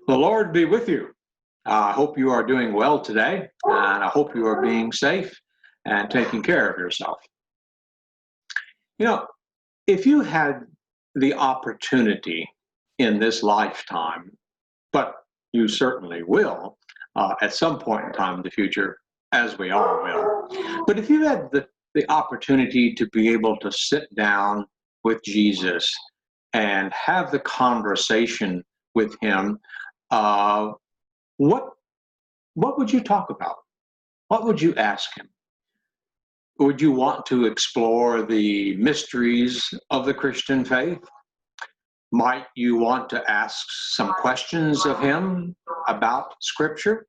The Lord be with you. I hope you are doing well today, and I hope you are being safe and taking care of yourself. You know, if you had the opportunity in this lifetime, but you certainly will at some point in time in the future, as we all will. But if you had the opportunity to be able to sit down with Jesus and have the conversation with him, uh, what would you talk about? What would you ask him? Would you want to explore the mysteries of the Christian faith? Might you want to ask some questions of him about Scripture?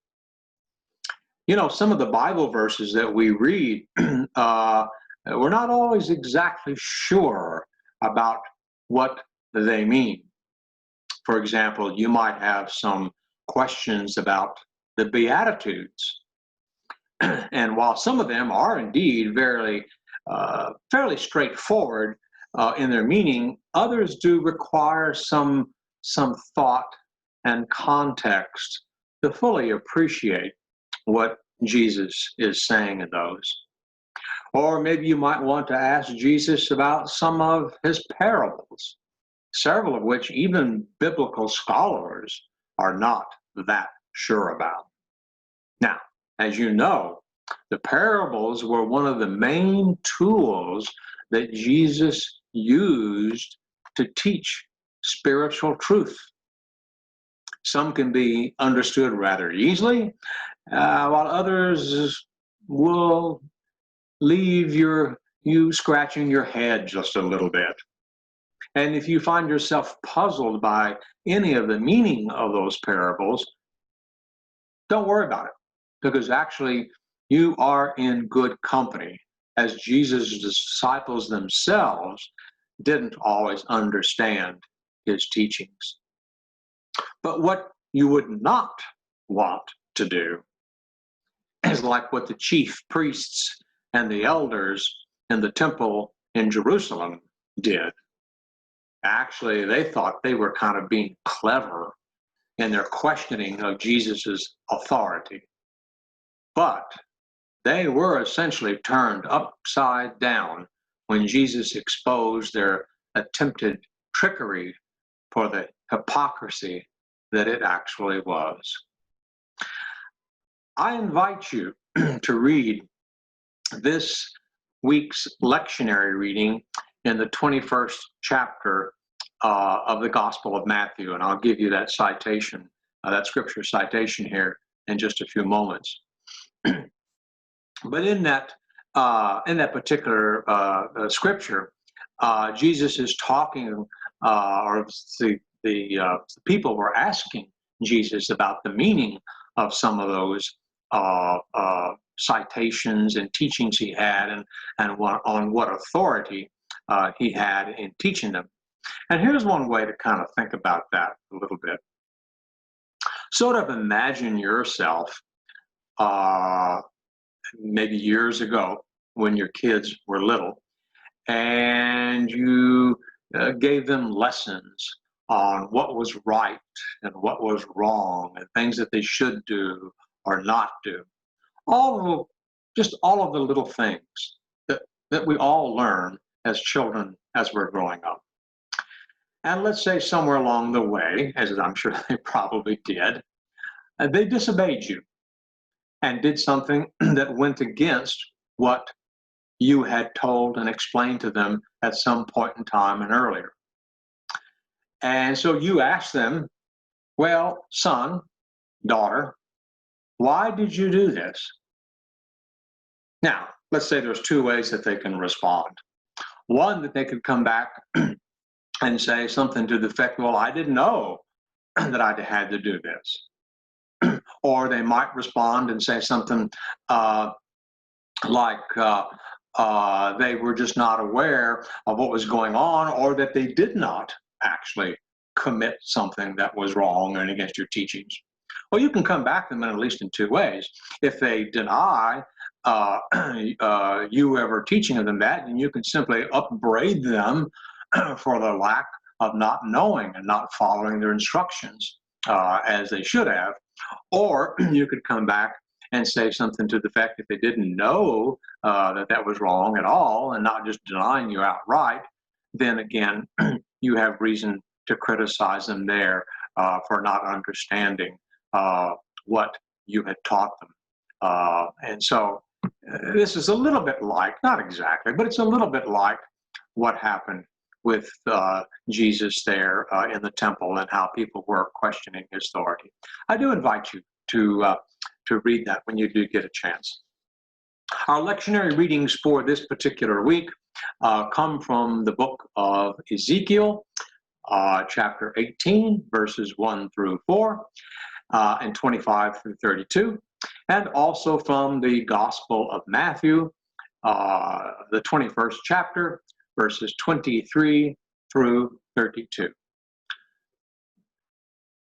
You know, some of the Bible verses that we read, we're not always exactly sure about what they mean. For example, you might have some questions about the Beatitudes. And while some of them are indeed fairly straightforward in their meaning, others do require some thought and context to fully appreciate what Jesus is saying in those. Or maybe you might want to ask Jesus about some of his parables, several of which even biblical scholars are not that sure about. Now, as you know, the parables were one of the main tools that Jesus used to teach spiritual truth. Some can be understood rather easily, while others will leave you scratching your head just a little bit. And if you find yourself puzzled by any of the meaning of those parables, don't worry about it, because actually you are in good company, as Jesus' disciples themselves didn't always understand his teachings. But what you would not want to do is like what the chief priests and the elders in the temple in Jerusalem did. Actually, they thought they were kind of being clever in their questioning of Jesus's authority. But they were essentially turned upside down when Jesus exposed their attempted trickery for the hypocrisy that it actually was. I invite you to read this week's lectionary reading in the 21st chapter of the Gospel of Matthew, and I'll give you that citation, that scripture citation here in just a few moments. But in that particular scripture, Jesus is talking, or the people were asking Jesus about the meaning of some of those citations and teachings he had, and on what authority he had in teaching them. And here's one way to kind of think about that a little bit. Sort of imagine yourself maybe years ago when your kids were little, and you gave them lessons on what was right and what was wrong and things that they should do or not do. All of the little things that we all learn as children as we're growing up. And let's say somewhere along the way, as I'm sure they probably did, they disobeyed you and did something that went against what you had told and explained to them at some point in time and earlier. And so you asked them, well, son, daughter, why did you do this? Now, let's say there's two ways that they can respond. One, that they could come back and say something to the effect, well, I didn't know that I had to do this. Or they might respond and say something like they were just not aware of what was going on, or that they did not actually commit something that was wrong and against your teachings. Well, you can come back to them in at least in two ways. If they deny you ever teaching them that, then you can simply upbraid them for the lack of not knowing and not following their instructions. as they should have. Or you could come back and say something to the effect that they didn't know that that was wrong at all and not just denying you outright. Then again, you have reason to criticize them there for not understanding what you had taught them. And so this is a little bit like, not exactly, but it's a little bit like what happened with Jesus there in the temple and how people were questioning his authority. I do invite you to read that when you do get a chance. Our lectionary readings for this particular week come from the book of Ezekiel, chapter 18, verses 1 through 4, and 25 through 32, and also from the Gospel of Matthew, the 21st chapter, verses 23 through 32.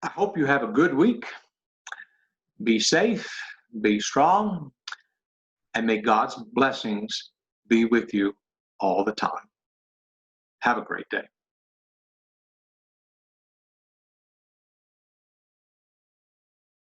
I hope you have a good week. Be safe, be strong, and may God's blessings be with you all the time. Have a great day.